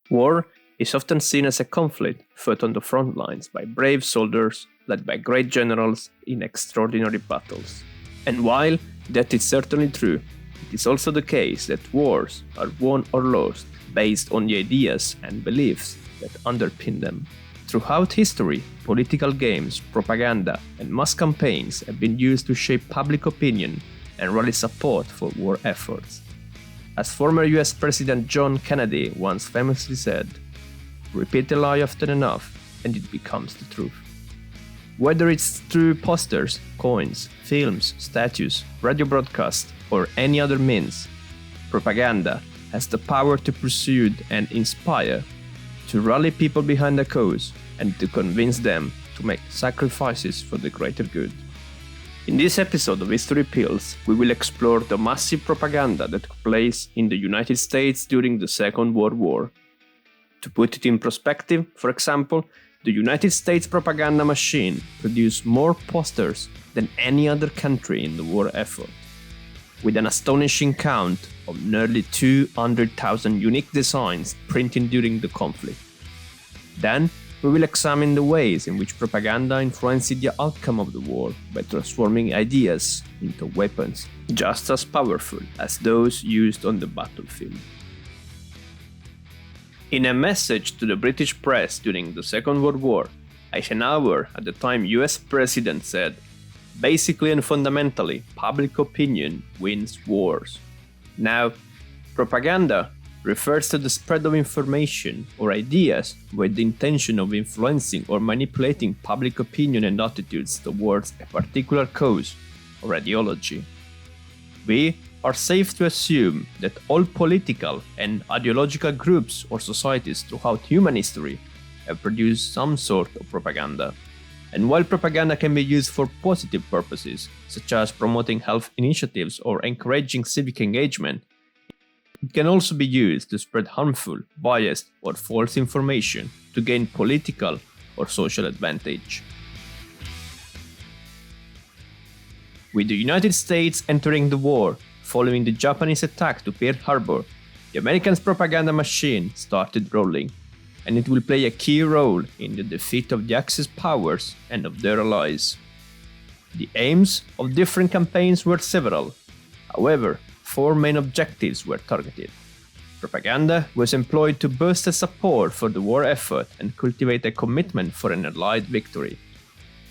War is often seen as a conflict fought on the front lines by brave soldiers led by great generals in extraordinary battles. And while that is certainly true, it is also the case that wars are won or lost based on the ideas and beliefs that underpin them. Throughout history, political games, propaganda, and mass campaigns have been used to shape public opinion and rally support for war efforts. As former US President John Kennedy once famously said, "Repeat a lie often enough, and it becomes the truth." Whether it's through posters, coins, films, statues, radio broadcasts, or any other means, propaganda has the power to persuade and inspire, to rally people behind a cause, and to convince them to make sacrifices for the greater good. In this episode of History Pills, we will explore the massive propaganda that took place in the United States during the Second World War. To put it in perspective, for example, the United States propaganda machine produced more posters than any other country in the war effort, with an astonishing count of nearly 200,000 unique designs printed during the conflict. Then, we will examine the ways in which propaganda influenced the outcome of the war by transforming ideas into weapons just as powerful as those used on the battlefield. In a message to the British press during the Second World War, Eisenhower, at the time US president, said, "Basically and fundamentally, public opinion wins wars." Now, propaganda refers to the spread of information or ideas with the intention of influencing or manipulating public opinion and attitudes towards a particular cause or ideology. We are safe to assume that all political and ideological groups or societies throughout human history have produced some sort of propaganda. And while propaganda can be used for positive purposes, such as promoting health initiatives or encouraging civic engagement, it can also be used to spread harmful, biased, or false information to gain political or social advantage. With the United States entering the war following the Japanese attack to Pearl Harbor, the Americans' propaganda machine started rolling, and it will play a key role in the defeat of the Axis powers and of their allies. The aims of different campaigns were several. However, four main objectives were targeted. Propaganda was employed to boost the support for the war effort and cultivate a commitment for an Allied victory.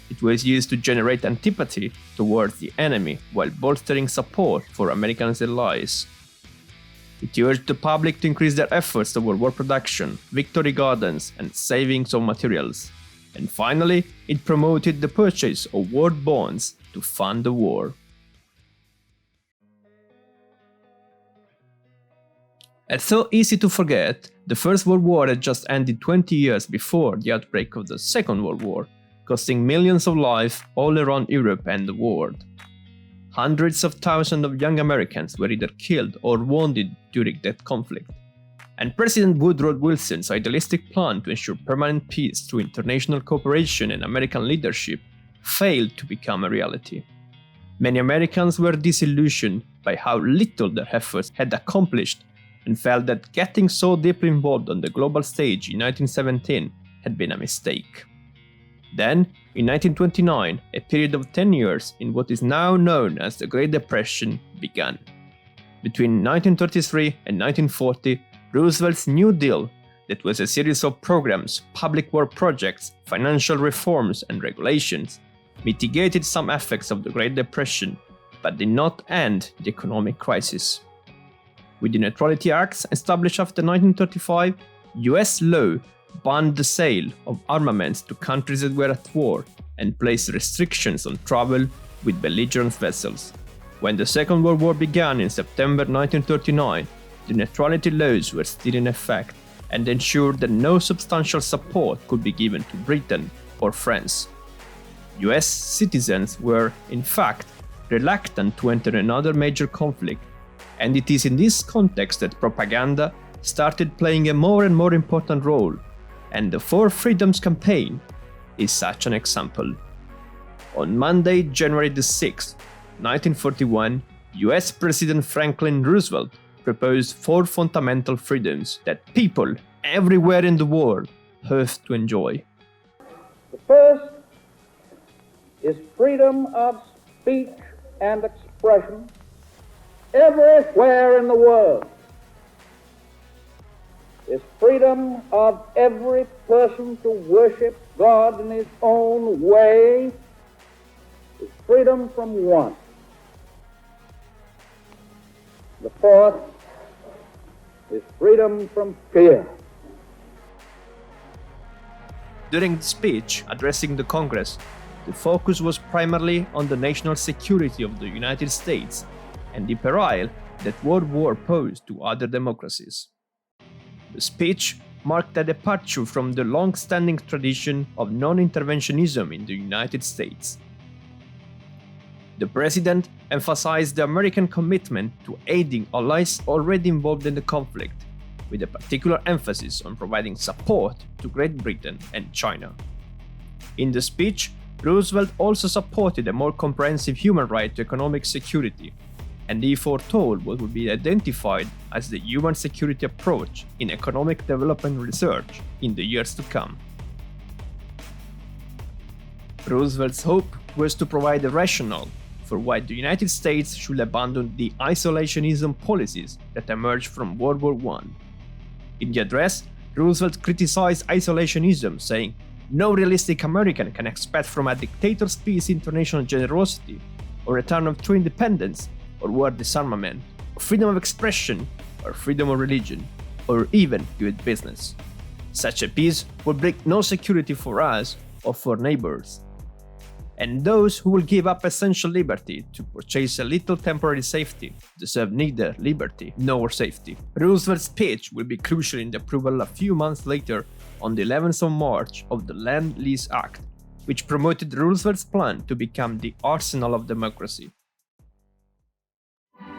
It was used to generate antipathy towards the enemy while bolstering support for American allies. It urged the public to increase their efforts toward war production, victory gardens, and savings of materials. And finally, it promoted the purchase of war bonds to fund the war. As so easy to forget, the First World War had just ended 20 years before the outbreak of the Second World War, costing millions of lives all around Europe and the world. Hundreds of thousands of young Americans were either killed or wounded during that conflict. And President Woodrow Wilson's idealistic plan to ensure permanent peace through international cooperation and American leadership failed to become a reality. Many Americans were disillusioned by how little their efforts had accomplished and felt that getting so deeply involved on the global stage in 1917 had been a mistake. Then, in 1929, a period of 10 years in what is now known as the Great Depression began. Between 1933 and 1940, Roosevelt's New Deal, that was a series of programs, public work projects, financial reforms, and regulations, mitigated some effects of the Great Depression, but did not end the economic crisis. With the Neutrality Acts established after 1935, US law banned the sale of armaments to countries that were at war and placed restrictions on travel with belligerent vessels. When the Second World War began in September 1939, the neutrality laws were still in effect and ensured that no substantial support could be given to Britain or France. US citizens were, in fact, reluctant to enter another major conflict, and it is in this context that propaganda started playing a more and more important role, and the Four Freedoms campaign is such an example. On Monday, January 6, 1941, US President Franklin Roosevelt proposed four fundamental freedoms that people everywhere in the world have to enjoy. The first is freedom of speech and expression everywhere in the world. Is freedom of every person to worship God in his own way. Is freedom from want. The fourth is freedom from fear. During the speech addressing the Congress, the focus was primarily on the national security of the United States and the peril that world war posed to other democracies. The speech marked a departure from the long-standing tradition of non-interventionism in the United States. The president emphasized the American commitment to aiding allies already involved in the conflict, with a particular emphasis on providing support to Great Britain and China. In the speech, Roosevelt also supported a more comprehensive human right to economic security, and he foretold what would be identified as the human security approach in economic development research in the years to come. Roosevelt's hope was to provide a rationale for why the United States should abandon the isolationism policies that emerged from World War I. In the address, Roosevelt criticized isolationism, saying, "No realistic American can expect from a dictator's peace international generosity, or return of true independence, or world disarmament, or freedom of expression, or freedom of religion, or even good business. Such a peace would bring no security for us or for neighbors. And those who will give up essential liberty to purchase a little temporary safety deserve neither liberty nor safety." Roosevelt's speech will be crucial in the approval a few months later, on the 11th of March, of the Land-Lease Act, which promoted Roosevelt's plan to become the arsenal of democracy.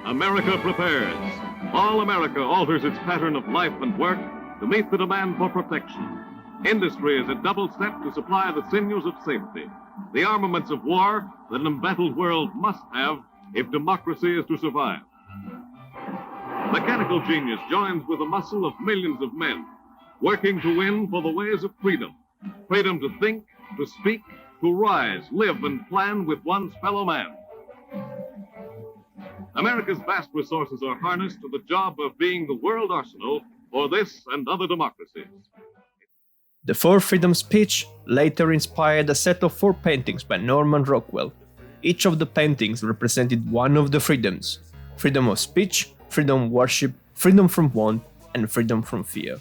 America prepares. All America alters its pattern of life and work to meet the demand for protection. Industry is a double step to supply the sinews of safety, the armaments of war that an embattled world must have if democracy is to survive. Mechanical genius joins with the muscle of millions of men, working to win for the ways of freedom. Freedom to think, to speak, to rise, live, and plan with one's fellow man. America's vast resources are harnessed to the job of being the world arsenal for this and other democracies. The Four Freedom speech later inspired a set of 4 paintings by Norman Rockwell. Each of the paintings represented one of the freedoms: freedom of speech, freedom of worship, freedom from want, and freedom from fear.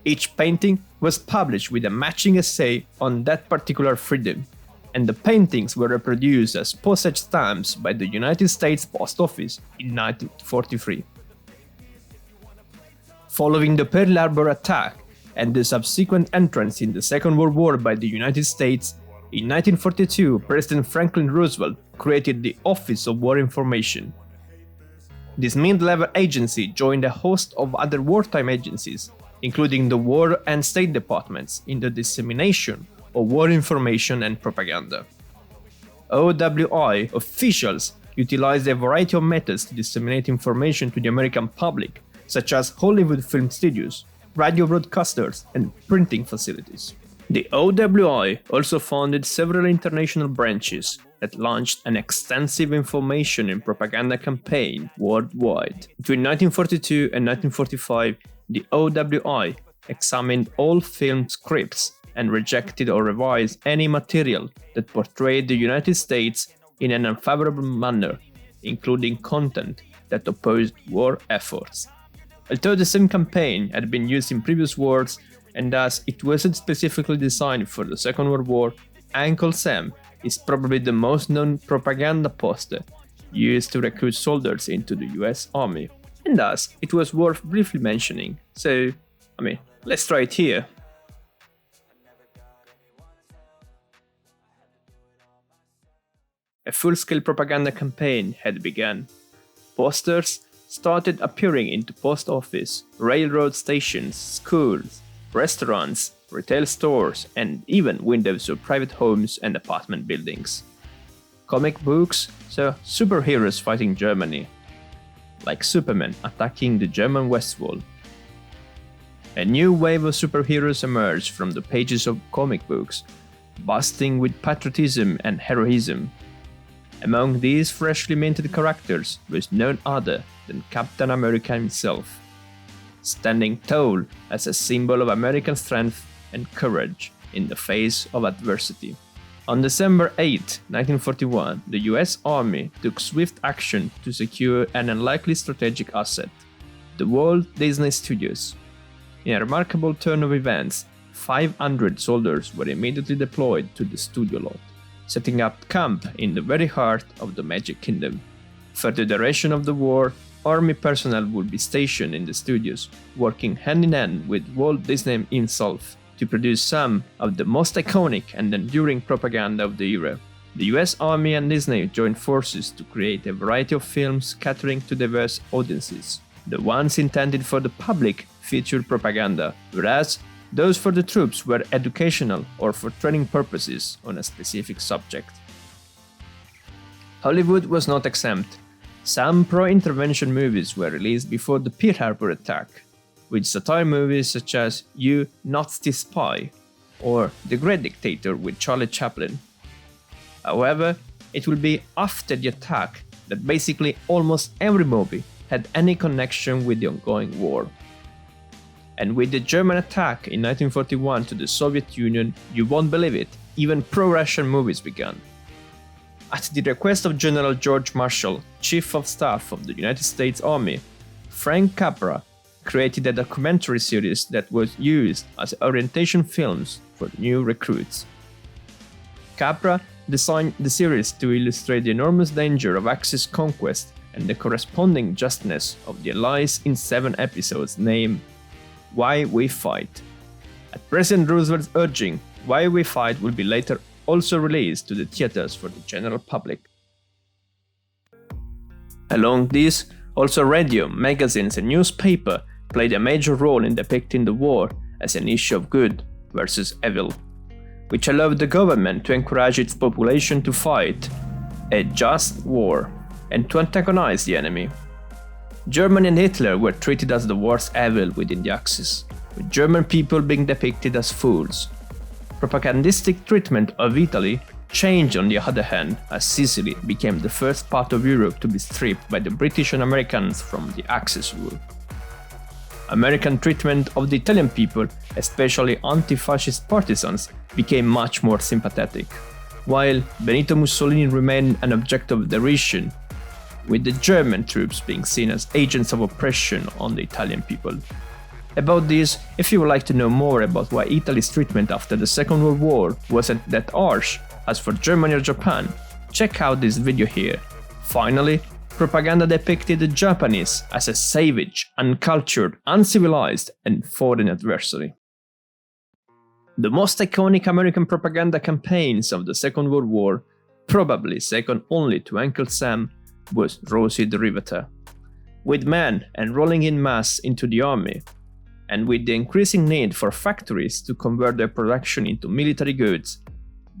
Each painting was published with a matching essay on that particular freedom, and the paintings were reproduced as postage stamps by the United States Post Office in 1943. Following the Pearl Harbor attack and the subsequent entrance in the Second World War by the United States, in 1942 President Franklin Roosevelt created the Office of War Information. This mid-level agency joined a host of other wartime agencies, including the War and State Departments, in the dissemination of war information and propaganda. WWII officials utilized a variety of methods to disseminate information to the American public, such as Hollywood film studios, radio broadcasters, and printing facilities. The OWI also founded several international branches that launched an extensive information and propaganda campaign worldwide. Between 1942 and 1945, the OWI examined all film scripts and rejected or revised any material that portrayed the United States in an unfavorable manner, including content that opposed war efforts. Although the same campaign had been used in previous wars, and thus it wasn't specifically designed for the Second World War, Uncle Sam is probably the most known propaganda poster used to recruit soldiers into the US Army, and thus it was worth briefly mentioning. So, let's try it here. A full-scale propaganda campaign had begun. Posters started appearing into post office, railroad stations, schools, restaurants, retail stores, and even windows of private homes and apartment buildings. Comic books saw superheroes fighting Germany, like Superman attacking the German West Wall. A new wave of superheroes emerged from the pages of comic books, bursting with patriotism and heroism. Among these freshly minted characters was none other than Captain America himself, standing tall as a symbol of American strength and courage in the face of adversity. On December 8, 1941, the US Army took swift action to secure an unlikely strategic asset, the Walt Disney Studios. In a remarkable turn of events, 500 soldiers were immediately deployed to the studio lot, setting up camp in the very heart of the Magic Kingdom. For the duration of the war, Army personnel would be stationed in the studios, working hand in hand with Walt Disney himself to produce some of the most iconic and enduring propaganda of the era. The US Army and Disney joined forces to create a variety of films catering to diverse audiences. The ones intended for the public featured propaganda, whereas those for the troops were educational or for training purposes on a specific subject. Hollywood was not exempt. Some pro-intervention movies were released before the Pearl Harbor attack, with satire movies such as You Nazi Spy or The Great Dictator with Charlie Chaplin. However, it will be after the attack that basically almost every movie had any connection with the ongoing war. And with the German attack in 1941 to the Soviet Union, you won't believe it, even pro-Russian movies began. At the request of General George Marshall, Chief of Staff of the United States Army, Frank Capra created a documentary series that was used as orientation films for new recruits. Capra designed the series to illustrate the enormous danger of Axis conquest and the corresponding justness of the Allies in 7 episodes named Why We Fight. At President Roosevelt's urging, Why We Fight will be later also released to the theaters for the general public. Along this, also radio, magazines and newspaper played a major role in depicting the war as an issue of good versus evil, which allowed the government to encourage its population to fight a just war and to antagonize the enemy. Germany and Hitler were treated as the worst evil within the Axis, with German people being depicted as fools. Propagandistic treatment of Italy changed on the other hand, as Sicily became the first part of Europe to be stripped by the British and Americans from the Axis rule. American treatment of the Italian people, especially anti-fascist partisans, became much more sympathetic, while Benito Mussolini remained an object of derision, with the German troops being seen as agents of oppression on the Italian people. About this, if you would like to know more about why Italy's treatment after the Second World War wasn't that harsh as for Germany or Japan, check out this video here. Finally, propaganda depicted the Japanese as a savage, uncultured, uncivilized, and foreign adversary. The most iconic American propaganda campaigns of the Second World War, probably second only to Uncle Sam, was Rosie the Riveter. With men enrolling in mass into the army, and with the increasing need for factories to convert their production into military goods,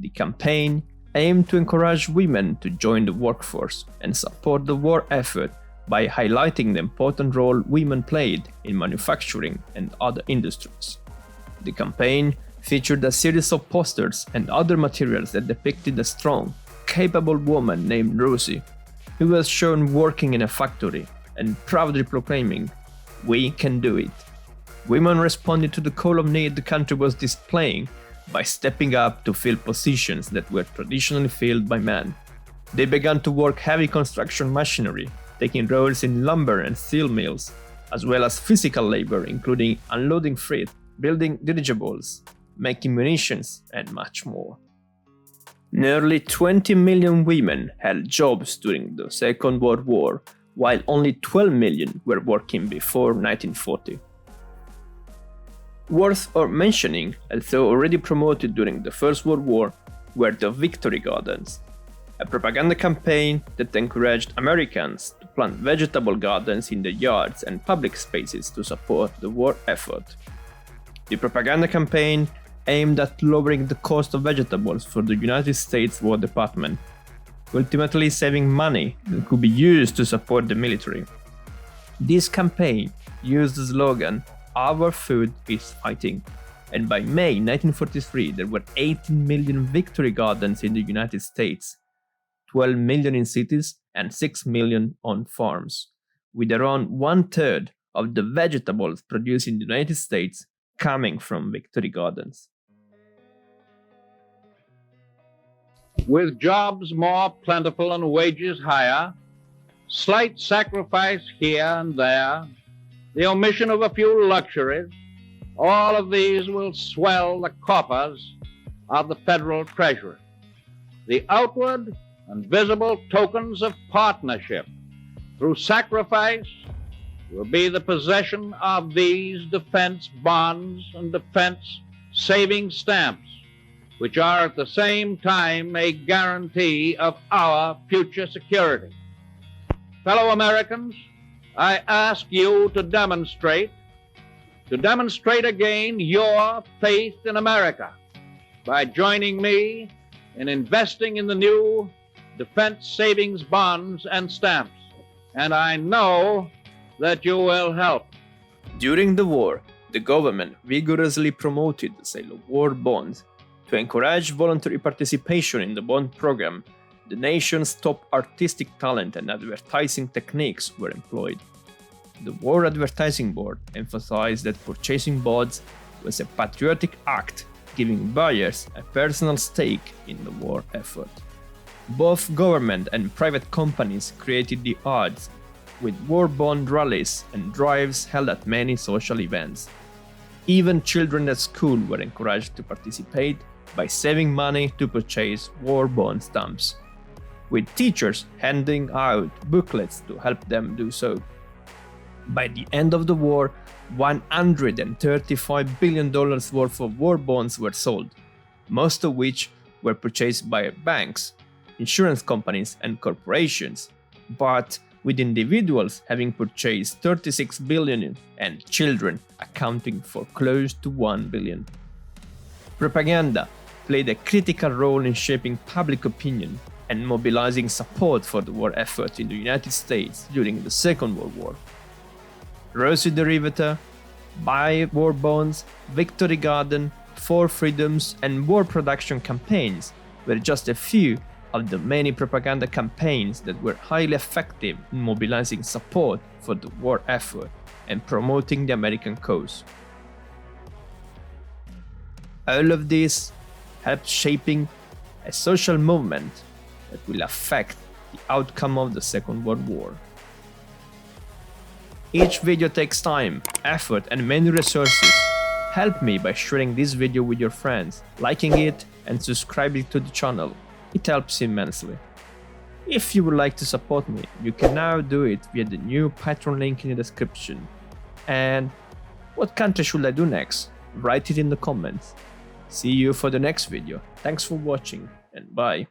the campaign aimed to encourage women to join the workforce and support the war effort by highlighting the important role women played in manufacturing and other industries. The campaign featured a series of posters and other materials that depicted a strong, capable woman named Rosie, who was shown working in a factory and proudly proclaiming, "We can do it." Women responded to the call of need the country was displaying by stepping up to fill positions that were traditionally filled by men. They began to work heavy construction machinery, taking roles in lumber and steel mills, as well as physical labor including unloading freight, building dirigibles, making munitions, and much more. Nearly 20 million women held jobs during the Second World War, while only 12 million were working before 1940. Worth mentioning, although already promoted during the First World War, were the Victory Gardens, a propaganda campaign that encouraged Americans to plant vegetable gardens in their yards and public spaces to support the war effort. The propaganda campaign aimed at lowering the cost of vegetables for the United States War Department, ultimately saving money that could be used to support the military. This campaign used the slogan, our food is fighting. And by May 1943, there were 18 million victory gardens in the United States, 12 million in cities, and 6 million on farms, with around 1/3 of the vegetables produced in the United States coming from victory gardens. With jobs more plentiful and wages higher, slight sacrifice here and there, the omission of a few luxuries, all of these will swell the coffers of the federal treasury. The outward and visible tokens of partnership through sacrifice will be the possession of these defense bonds and defense savings stamps, which are at the same time a guarantee of our future security. Fellow Americans, I ask you to demonstrate again your faith in America by joining me in investing in the new defense savings bonds and stamps. And I know that you will help. During the war, the government vigorously promoted the sale of war bonds. To encourage voluntary participation in the bond program, the nation's top artistic talent and advertising techniques were employed. The War Advertising Board emphasized that purchasing bonds was a patriotic act, giving buyers a personal stake in the war effort. Both government and private companies created the odds, with war bond rallies and drives held at many social events. Even children at school were encouraged to participate by saving money to purchase war bond stamps, with teachers handing out booklets to help them do so. By the end of the war, $135 billion worth of war bonds were sold, most of which were purchased by banks, insurance companies, and corporations, but with individuals having purchased $36 billion and children accounting for close to $1 billion. Propaganda played a critical role in shaping public opinion and mobilizing support for the war effort in the United States during the Second World War. Rosie the Riveter, Buy War Bonds, Victory Garden, Four Freedoms, and war production campaigns were just a few of the many propaganda campaigns that were highly effective in mobilizing support for the war effort and promoting the American cause. All of this helped shaping a social movement that will affect the outcome of the Second World War. Each video takes time, effort, and many resources. Help me by sharing this video with your friends, liking it, and subscribing to the channel. It helps immensely. If you would like to support me, you can now do it via the new Patreon link in the description. And what country should I do next? Write it in the comments. See you for the next video. Thanks for watching, and bye.